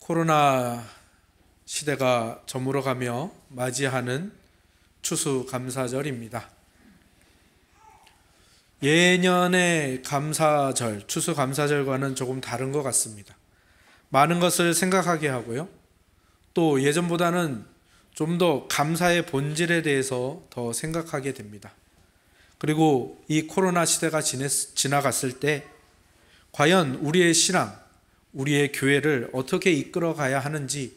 코로나 시대가 저물어가며 맞이하는 추수감사절입니다. 예년의 감사절, 추수감사절과는 조금 다른 것 같습니다. 많은 것을 생각하게 하고요. 또 예전보다는 좀 더 감사의 본질에 대해서 더 생각하게 됩니다. 그리고 이 코로나 시대가 지나갔을 때 과연 우리의 신앙, 우리의 교회를 어떻게 이끌어 가야 하는지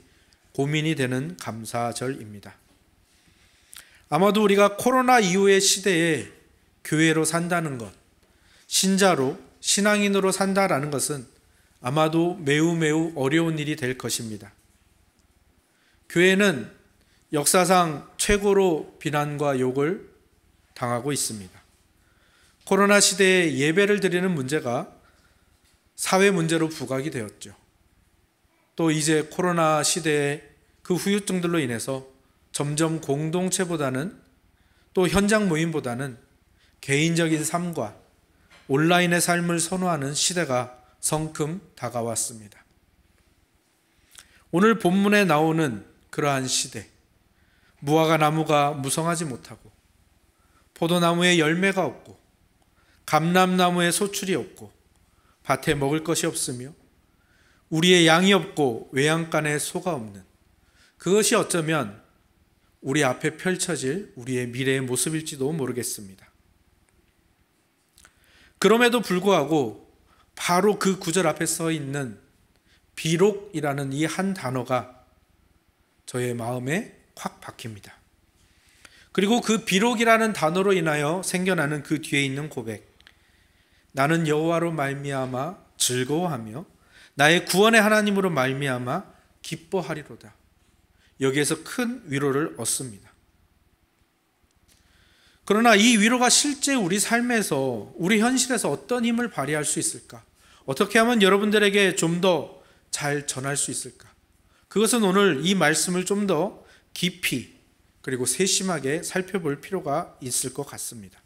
고민이 되는 감사절입니다. 아마도 우리가 코로나 이후의 시대에 교회로 산다는 것, 신자로, 신앙인으로 산다라는 것은 아마도 매우 어려운 일이 될 것입니다. 교회는 역사상 최고로 비난과 욕을 당하고 있습니다. 코로나 시대에 예배를 드리는 문제가 사회 문제로 부각이 되었죠. 또 이제 코로나 시대의 그 후유증들로 인해서 점점 공동체보다는 또 현장 모임보다는 개인적인 삶과 온라인의 삶을 선호하는 시대가 성큼 다가왔습니다. 오늘 본문에 나오는 그러한 시대, 무화과 나무가 무성하지 못하고 포도나무에 열매가 없고 감람나무에 소출이 없고 밭에 먹을 것이 없으며 우리의 양이 없고 외양간에 소가 없는, 그것이 어쩌면 우리 앞에 펼쳐질 우리의 미래의 모습일지도 모르겠습니다. 그럼에도 불구하고 바로 그 구절 앞에 써 있는 비록이라는 이 한 단어가 저의 마음에 확 박힙니다. 그리고 그 비록이라는 단어로 인하여 생겨나는 그 뒤에 있는 고백, 나는 여호와로 말미암아 즐거워하며 나의 구원의 하나님으로 말미암아 기뻐하리로다. 여기에서 큰 위로를 얻습니다. 그러나 이 위로가 실제 우리 삶에서, 우리 현실에서 어떤 힘을 발휘할 수 있을까? 어떻게 하면 여러분들에게 좀 더 잘 전할 수 있을까? 그것은 오늘 이 말씀을 좀 더 깊이 그리고 세심하게 살펴볼 필요가 있을 것 같습니다.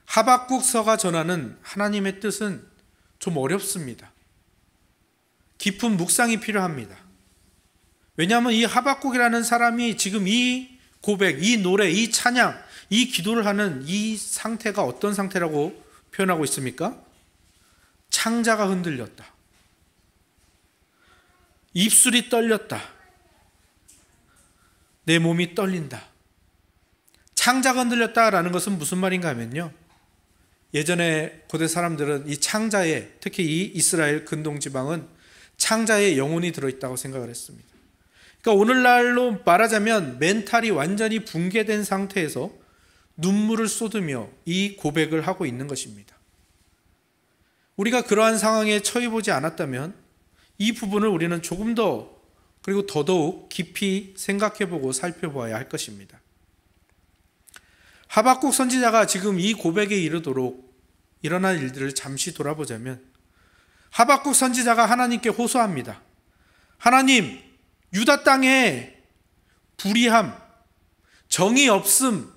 하박국서가 전하는 하나님의 뜻은 좀 어렵습니다. 깊은 묵상이 필요합니다. 왜냐하면 이 하박국이라는 사람이 지금 이 고백, 이 노래, 이 찬양, 이 기도를 하는 이 상태가 어떤 상태라고 표현하고 있습니까? 창자가 흔들렸다. 입술이 떨렸다. 내 몸이 떨린다. 창자가 흔들렸다라는 것은 무슨 말인가 하면요, 예전에 고대 사람들은 이 창자에, 특히 이 이스라엘 근동지방은 창자에 영혼이 들어있다고 생각을 했습니다. 그러니까 오늘날로 말하자면 멘탈이 완전히 붕괴된 상태에서 눈물을 쏟으며 이 고백을 하고 있는 것입니다. 우리가 그러한 상황에 처해보지 않았다면 이 부분을 우리는 조금 더, 그리고 더더욱 깊이 생각해보고 살펴봐야 할 것입니다. 하박국 선지자가 지금 이 고백에 이르도록 일어난 일들을 잠시 돌아보자면, 하박국 선지자가 하나님께 호소합니다. 하나님, 유다 땅에 불의함, 정의 없음,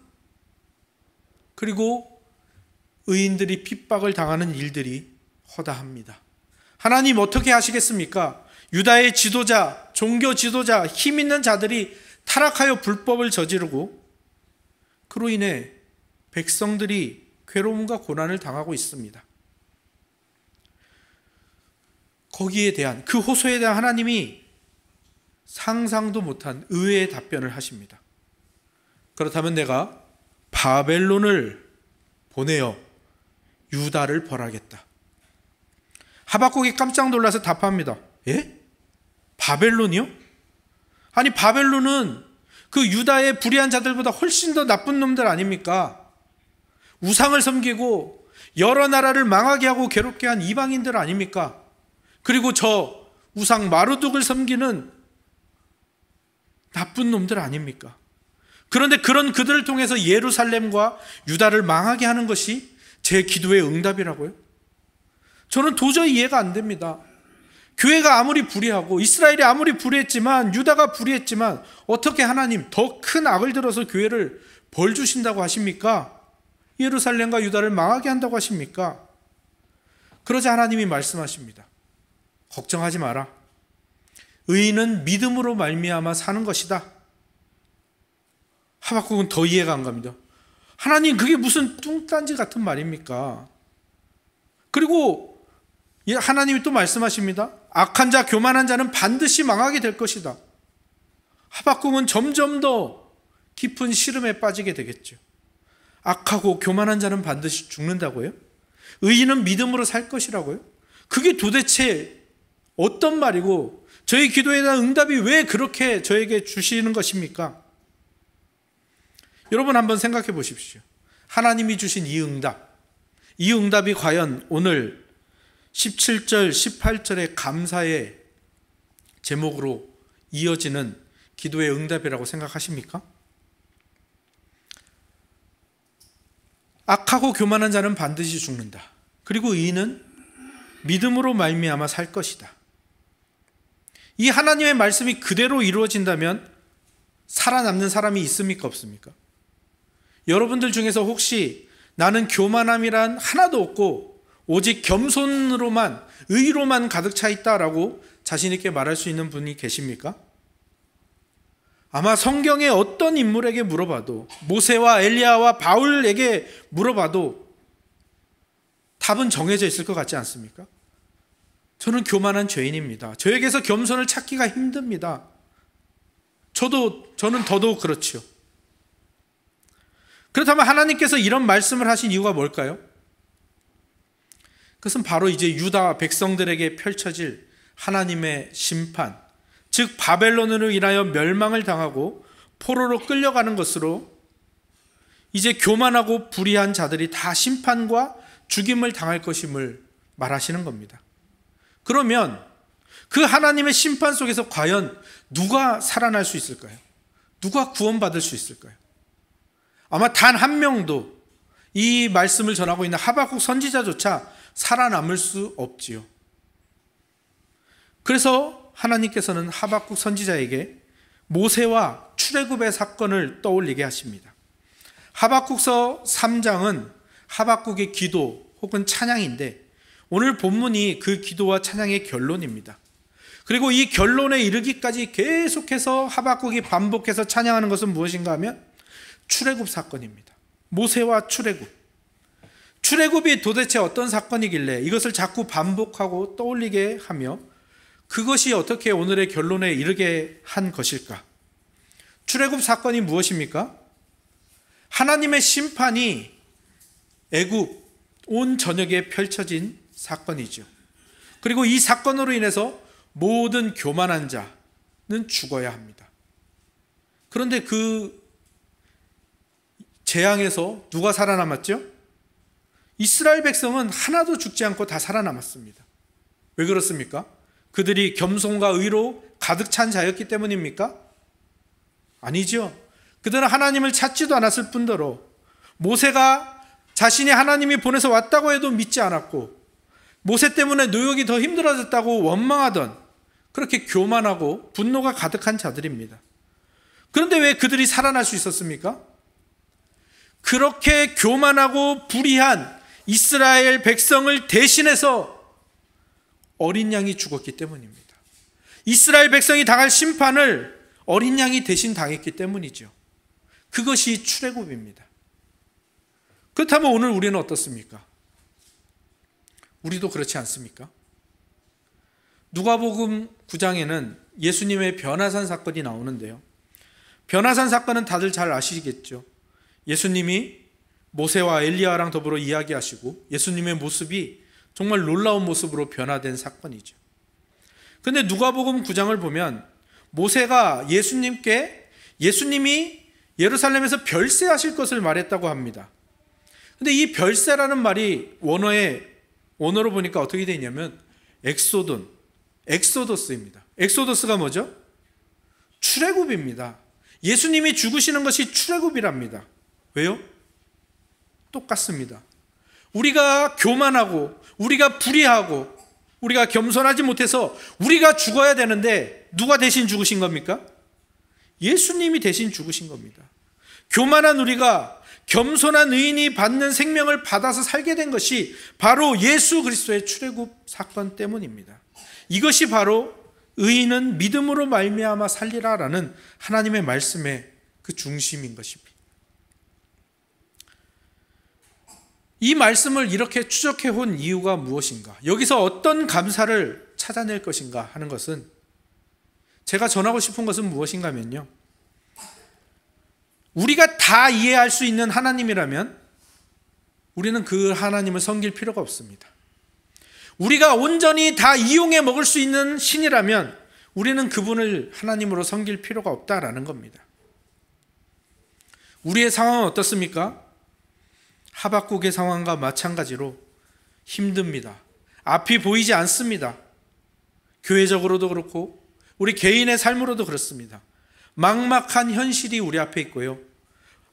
그리고 의인들이 핍박을 당하는 일들이 허다합니다. 하나님 어떻게 하시겠습니까? 유다의 지도자, 종교 지도자, 힘 있는 자들이 타락하여 불법을 저지르고 그로 인해 백성들이 괴로움과 고난을 당하고 있습니다. 거기에 대한, 그 호소에 대한 하나님이 상상도 못한 의외의 답변을 하십니다. 그렇다면 내가 바벨론을 보내어 유다를 벌하겠다. 하박국이 깜짝 놀라서 답합니다. 예? 바벨론이요? 아니, 바벨론은 그 유다의 불의한 자들보다 훨씬 더 나쁜 놈들 아닙니까? 우상을 섬기고 여러 나라를 망하게 하고 괴롭게 한 이방인들 아닙니까? 그리고 저 우상 마루둑을 섬기는 나쁜 놈들 아닙니까? 그런데 그런 그들을 통해서 예루살렘과 유다를 망하게 하는 것이 제 기도의 응답이라고요? 저는 도저히 이해가 안 됩니다. 교회가 아무리 불의하고 이스라엘이 아무리 불의했지만, 유다가 불의했지만 어떻게 하나님 더 큰 악을 들어서 교회를 벌 주신다고 하십니까? 예루살렘과 유다를 망하게 한다고 하십니까? 그러자 하나님이 말씀하십니다. 걱정하지 마라. 의인은 믿음으로 말미암아 사는 것이다. 하박국은 더 이해가 안 갑니다. 하나님, 그게 무슨 뚱딴지 같은 말입니까? 그리고 하나님이 또 말씀하십니다. 악한 자, 교만한 자는 반드시 망하게 될 것이다. 하박국은 점점 더 깊은 시름에 빠지게 되겠죠. 악하고 교만한 자는 반드시 죽는다고요? 의인은 믿음으로 살 것이라고요? 그게 도대체 어떤 말이고 저희 기도에 대한 응답이 왜 그렇게 저에게 주시는 것입니까? 여러분 한번 생각해 보십시오. 하나님이 주신 이 응답이 과연 오늘 17절, 18절의 감사의 제목으로 이어지는 기도의 응답이라고 생각하십니까? 악하고 교만한 자는 반드시 죽는다. 그리고 의인은 믿음으로 말미암아 살 것이다. 이 하나님의 말씀이 그대로 이루어진다면 살아남는 사람이 있습니까? 없습니까? 여러분들 중에서 혹시 나는 교만함이란 하나도 없고 오직 겸손으로만, 의로만 가득 차 있다라고 자신 있게 말할 수 있는 분이 계십니까? 아마 성경의 어떤 인물에게 물어봐도, 모세와 엘리야와 바울에게 물어봐도 답은 정해져 있을 것 같지 않습니까? 저는 교만한 죄인입니다. 저에게서 겸손을 찾기가 힘듭니다. 저는 더더욱 그렇지요. 그렇다면 하나님께서 이런 말씀을 하신 이유가 뭘까요? 그것은 바로 이제 유다 백성들에게 펼쳐질 하나님의 심판, 즉 바벨론으로 인하여 멸망을 당하고 포로로 끌려가는 것으로 이제 교만하고 불의한 자들이 다 심판과 죽임을 당할 것임을 말하시는 겁니다. 그러면 그 하나님의 심판 속에서 과연 누가 살아날 수 있을까요? 누가 구원받을 수 있을까요? 아마 단 한 명도 이 말씀을 전하고 있는 하박국 선지자조차 살아남을 수 없지요. 그래서 하나님께서는 하박국 선지자에게 모세와 출애굽의 사건을 떠올리게 하십니다. 하박국서 3장은 하박국의 기도 혹은 찬양인데 오늘 본문이 그 기도와 찬양의 결론입니다. 그리고 이 결론에 이르기까지 계속해서 하박국이 반복해서 찬양하는 것은 무엇인가 하면 출애굽 사건입니다. 모세와 출애굽이 도대체 어떤 사건이길래 이것을 자꾸 반복하고 떠올리게 하며 그것이 어떻게 오늘의 결론에 이르게 한 것일까? 출애굽 사건이 무엇입니까? 하나님의 심판이 애굽 온 전역에 펼쳐진 사건이죠. 그리고 이 사건으로 인해서 모든 교만한 자는 죽어야 합니다. 그런데 그 재앙에서 누가 살아남았죠? 이스라엘 백성은 하나도 죽지 않고 다 살아남았습니다. 왜 그렇습니까? 그들이 겸손과 의로 가득 찬 자였기 때문입니까? 아니죠. 그들은 하나님을 찾지도 않았을 뿐더러 모세가 자신이 하나님이 보내서 왔다고 해도 믿지 않았고 모세 때문에 노역이 더 힘들어졌다고 원망하던 그렇게 교만하고 분노가 가득한 자들입니다. 그런데 왜 그들이 살아날 수 있었습니까? 그렇게 교만하고 불의한 이스라엘 백성을 대신해서 어린 양이 죽었기 때문입니다. 이스라엘 백성이 당할 심판을 어린 양이 대신 당했기 때문이죠. 그것이 출애굽입니다. 그렇다면 오늘 우리는 어떻습니까? 우리도 그렇지 않습니까? 누가복음 9장에는 예수님의 변화산 사건이 나오는데요. 변화산 사건은 다들 잘 아시겠죠. 예수님이 모세와 엘리야랑 더불어 이야기하시고 예수님의 모습이 정말 놀라운 모습으로 변화된 사건이죠. 그런데 누가복음 9장을 보면 모세가 예수님이 예루살렘에서 별세하실 것을 말했다고 합니다. 그런데 이 별세라는 말이 원어로 보니까 어떻게 되어 있냐면 엑소더스입니다. 엑소더스가 뭐죠? 출애굽입니다. 예수님이 죽으시는 것이 출애굽이랍니다. 왜요? 똑같습니다. 우리가 교만하고 우리가 불의하고 우리가 겸손하지 못해서 우리가 죽어야 되는데 누가 대신 죽으신 겁니까? 예수님이 대신 죽으신 겁니다. 교만한 우리가 겸손한 의인이 받는 생명을 받아서 살게 된 것이 바로 예수 그리스도의 출애굽 사건 때문입니다. 이것이 바로 의인은 믿음으로 말미암아 살리라라는 하나님의 말씀의 그 중심인 것입니다. 이 말씀을 이렇게 추적해 온 이유가 무엇인가? 여기서 어떤 감사를 찾아낼 것인가 하는 것은, 제가 전하고 싶은 것은 무엇인가 하면요, 우리가 다 이해할 수 있는 하나님이라면 우리는 그 하나님을 섬길 필요가 없습니다. 우리가 온전히 다 이용해 먹을 수 있는 신이라면 우리는 그분을 하나님으로 섬길 필요가 없다라는 겁니다. 우리의 상황은 어떻습니까? 하박국의 상황과 마찬가지로 힘듭니다. 앞이 보이지 않습니다. 교회적으로도 그렇고 우리 개인의 삶으로도 그렇습니다. 막막한 현실이 우리 앞에 있고요,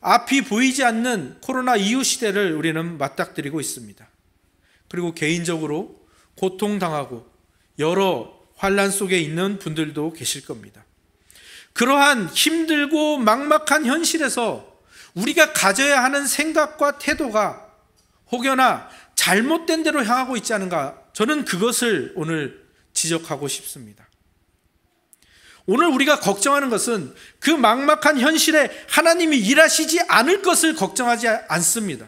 앞이 보이지 않는 코로나 이후 시대를 우리는 맞닥뜨리고 있습니다. 그리고 개인적으로 고통당하고 여러 환난 속에 있는 분들도 계실 겁니다. 그러한 힘들고 막막한 현실에서 우리가 가져야 하는 생각과 태도가 혹여나 잘못된 대로 향하고 있지 않은가, 저는 그것을 오늘 지적하고 싶습니다. 오늘 우리가 걱정하는 것은 그 막막한 현실에 하나님이 일하시지 않을 것을 걱정하지 않습니다.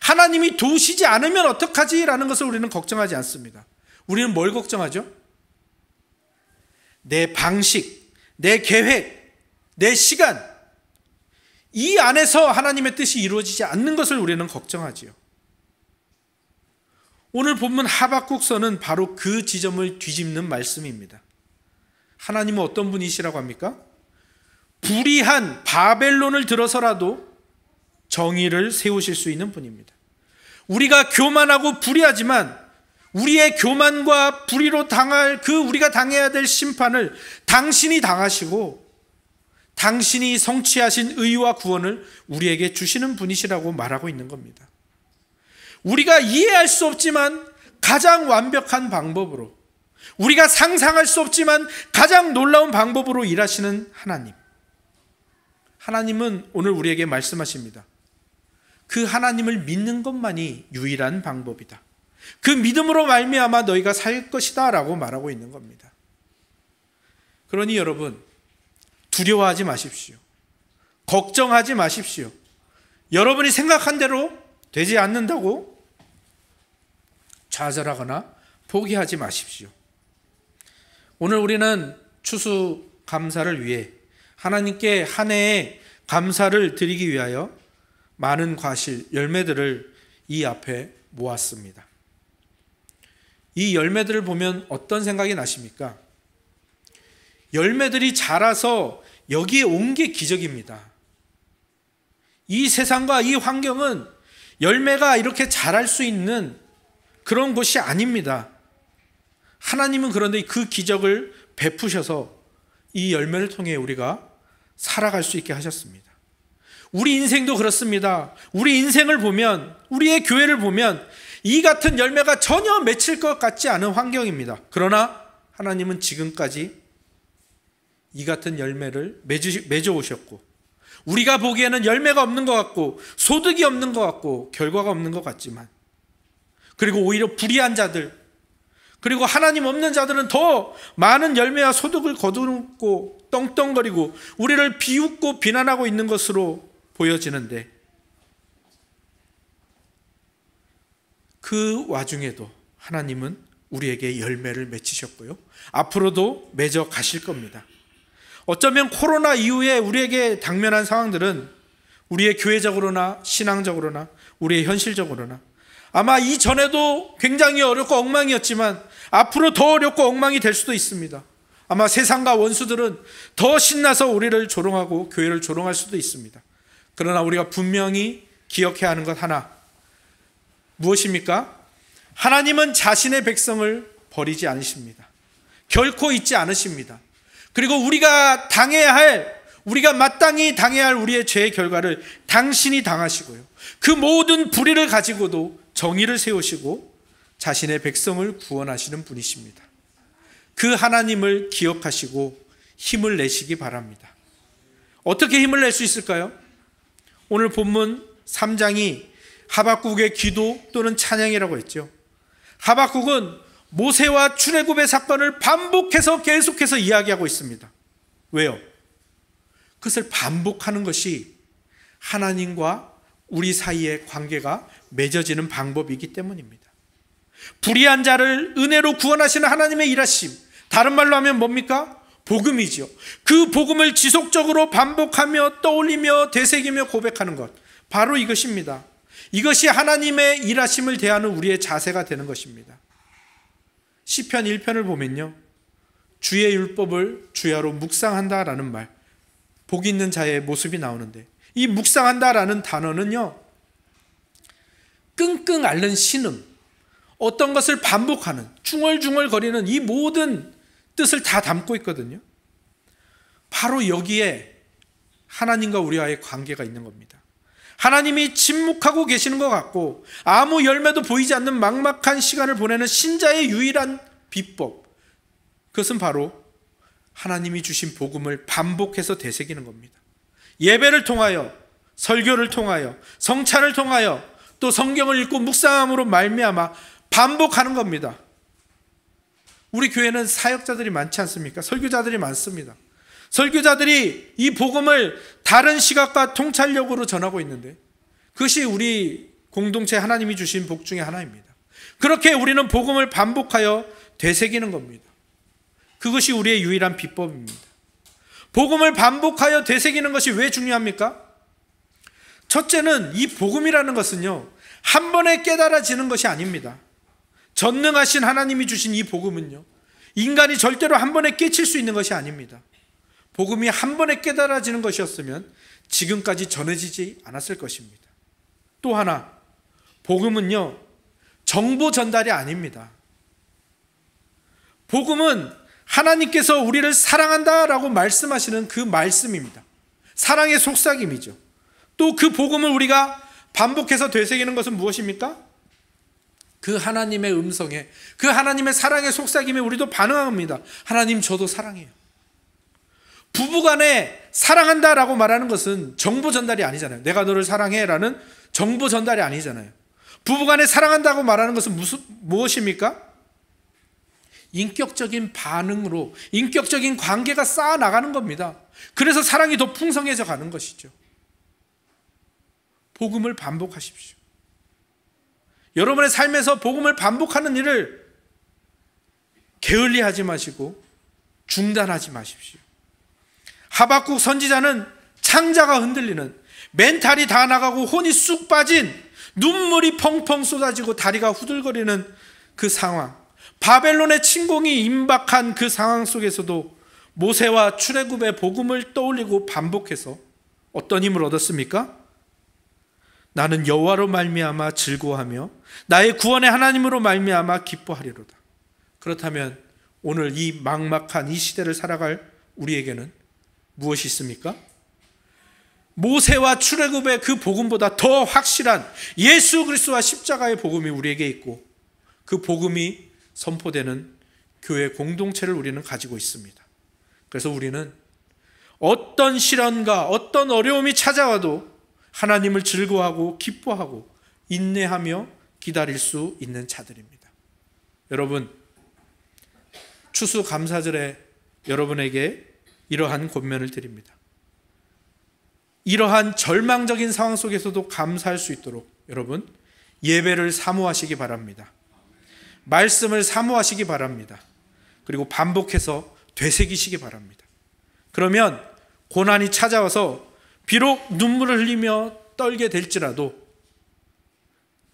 하나님이 도우시지 않으면 어떡하지? 라는 것을 우리는 걱정하지 않습니다. 우리는 뭘 걱정하죠? 내 방식, 내 계획, 내 시간, 이 안에서 하나님의 뜻이 이루어지지 않는 것을 우리는 걱정하지요. 오늘 본문 하박국서는 바로 그 지점을 뒤집는 말씀입니다. 하나님은 어떤 분이시라고 합니까? 불의한 바벨론을 들어서라도 정의를 세우실 수 있는 분입니다. 우리가 교만하고 불의하지만 우리의 교만과 불의로 당할 우리가 당해야 될 심판을 당신이 당하시고 당신이 성취하신 의와 구원을 우리에게 주시는 분이시라고 말하고 있는 겁니다. 우리가 이해할 수 없지만 가장 완벽한 방법으로, 우리가 상상할 수 없지만 가장 놀라운 방법으로 일하시는 하나님. 하나님은 오늘 우리에게 말씀하십니다. 그 하나님을 믿는 것만이 유일한 방법이다. 그 믿음으로 말미암아 너희가 살 것이다 라고 말하고 있는 겁니다. 그러니 여러분, 두려워하지 마십시오. 걱정하지 마십시오. 여러분이 생각한 대로 되지 않는다고 좌절하거나 포기하지 마십시오. 오늘 우리는 추수감사를 위해 하나님께 한 해의 감사를 드리기 위하여 많은 과실, 열매들을 이 앞에 모았습니다. 이 열매들을 보면 어떤 생각이 나십니까? 열매들이 자라서 여기에 온 게 기적입니다. 이 세상과 이 환경은 열매가 이렇게 자랄 수 있는 그런 곳이 아닙니다. 하나님은 그런데 그 기적을 베푸셔서 이 열매를 통해 우리가 살아갈 수 있게 하셨습니다. 우리 인생도 그렇습니다. 우리 인생을 보면, 우리의 교회를 보면 이 같은 열매가 전혀 맺힐 것 같지 않은 환경입니다. 그러나 하나님은 지금까지 이 같은 열매를 맺어 오셨고, 우리가 보기에는 열매가 없는 것 같고 소득이 없는 것 같고 결과가 없는 것 같지만, 그리고 오히려 불의한 자들, 그리고 하나님 없는 자들은 더 많은 열매와 소득을 거두고 떵떵거리고 우리를 비웃고 비난하고 있는 것으로 보여지는데, 그 와중에도 하나님은 우리에게 열매를 맺히셨고요, 앞으로도 맺어 가실 겁니다. 어쩌면 코로나 이후에 우리에게 당면한 상황들은 우리의 교회적으로나 신앙적으로나 우리의 현실적으로나 아마 이전에도 굉장히 어렵고 엉망이었지만 앞으로 더 어렵고 엉망이 될 수도 있습니다. 아마 세상과 원수들은 더 신나서 우리를 조롱하고 교회를 조롱할 수도 있습니다. 그러나 우리가 분명히 기억해야 하는 것 하나, 무엇입니까? 하나님은 자신의 백성을 버리지 않으십니다. 결코 잊지 않으십니다. 그리고 우리가 마땅히 당해야 할 우리의 죄의 결과를 당신이 당하시고요, 그 모든 불의를 가지고도 정의를 세우시고 자신의 백성을 구원하시는 분이십니다. 그 하나님을 기억하시고 힘을 내시기 바랍니다. 어떻게 힘을 낼 수 있을까요? 오늘 본문 3장이 하박국의 기도 또는 찬양이라고 했죠. 하박국은 모세와 출애굽의 사건을 반복해서 계속해서 이야기하고 있습니다. 왜요? 그것을 반복하는 것이 하나님과 우리 사이의 관계가 맺어지는 방법이기 때문입니다. 불의한 자를 은혜로 구원하시는 하나님의 일하심, 다른 말로 하면 뭡니까? 복음이죠. 그 복음을 지속적으로 반복하며 떠올리며 되새기며 고백하는 것, 바로 이것입니다. 이것이 하나님의 일하심을 대하는 우리의 자세가 되는 것입니다. 시편 1편을 보면요, 주의 율법을 주야로 묵상한다라는 말, 복 있는 자의 모습이 나오는데, 이 묵상한다라는 단어는요, 끙끙 앓는 신음, 어떤 것을 반복하는, 중얼중얼거리는 이 모든 뜻을 다 담고 있거든요. 바로 여기에 하나님과 우리와의 관계가 있는 겁니다. 하나님이 침묵하고 계시는 것 같고 아무 열매도 보이지 않는 막막한 시간을 보내는 신자의 유일한 비법, 그것은 바로 하나님이 주신 복음을 반복해서 되새기는 겁니다. 예배를 통하여, 설교를 통하여, 성찬을 통하여, 또 성경을 읽고 묵상함으로 말미암아 반복하는 겁니다. 우리 교회는 사역자들이 많지 않습니까? 설교자들이 많습니다. 설교자들이 이 복음을 다른 시각과 통찰력으로 전하고 있는데, 그것이 우리 공동체 하나님이 주신 복 중에 하나입니다. 그렇게 우리는 복음을 반복하여 되새기는 겁니다. 그것이 우리의 유일한 비법입니다. 복음을 반복하여 되새기는 것이 왜 중요합니까? 첫째는 이 복음이라는 것은요, 한 번에 깨달아지는 것이 아닙니다. 전능하신 하나님이 주신 이 복음은요, 인간이 절대로 한 번에 깨칠 수 있는 것이 아닙니다. 복음이 한 번에 깨달아지는 것이었으면 지금까지 전해지지 않았을 것입니다. 또 하나, 복음은요, 정보 전달이 아닙니다. 복음은 하나님께서 우리를 사랑한다라고 말씀하시는 그 말씀입니다. 사랑의 속삭임이죠. 또 그 복음을 우리가 반복해서 되새기는 것은 무엇입니까? 그 하나님의 음성에, 그 하나님의 사랑의 속삭임에 우리도 반응합니다. 하나님, 저도 사랑해요. 부부간에 사랑한다라고 말하는 것은 정보 전달이 아니잖아요. 내가 너를 사랑해라는 정보 전달이 아니잖아요. 부부간에 사랑한다고 말하는 것은 무엇입니까? 인격적인 반응으로, 인격적인 관계가 쌓아나가는 겁니다. 그래서 사랑이 더 풍성해져 가는 것이죠. 복음을 반복하십시오. 여러분의 삶에서 복음을 반복하는 일을 게을리하지 마시고 중단하지 마십시오. 하박국 선지자는 창자가 흔들리는, 멘탈이 다 나가고 혼이 쑥 빠진, 눈물이 펑펑 쏟아지고 다리가 후들거리는 그 상황, 바벨론의 침공이 임박한 그 상황 속에서도 모세와 출애굽의 복음을 떠올리고 반복해서 어떤 힘을 얻었습니까? 나는 여호와로 말미암아 즐거워하며 나의 구원의 하나님으로 말미암아 기뻐하리로다. 그렇다면 오늘 이 막막한 이 시대를 살아갈 우리에게는 무엇이 있습니까? 모세와 출애굽의 그 복음보다 더 확실한 예수 그리스도와 십자가의 복음이 우리에게 있고, 그 복음이 선포되는 교회 공동체를 우리는 가지고 있습니다. 그래서 우리는 어떤 시련과 어떤 어려움이 찾아와도 하나님을 즐거워하고 기뻐하고 인내하며 기다릴 수 있는 자들입니다. 여러분, 추수감사절에 여러분에게 이러한 권면을 드립니다. 이러한 절망적인 상황 속에서도 감사할 수 있도록 여러분, 예배를 사모하시기 바랍니다. 말씀을 사모하시기 바랍니다. 그리고 반복해서 되새기시기 바랍니다. 그러면 고난이 찾아와서 비록 눈물을 흘리며 떨게 될지라도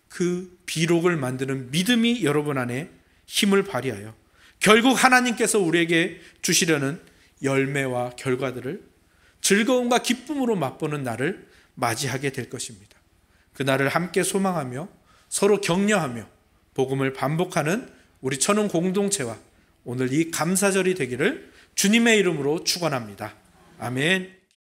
그 비록을 만드는 믿음이 여러분 안에 힘을 발휘하여 결국 하나님께서 우리에게 주시려는 열매와 결과들을 즐거움과 기쁨으로 맛보는 날을 맞이하게 될 것입니다. 그 날을 함께 소망하며 서로 격려하며 복음을 반복하는 우리 천은 공동체와 오늘 이 감사절이 되기를 주님의 이름으로 축원합니다. 아멘.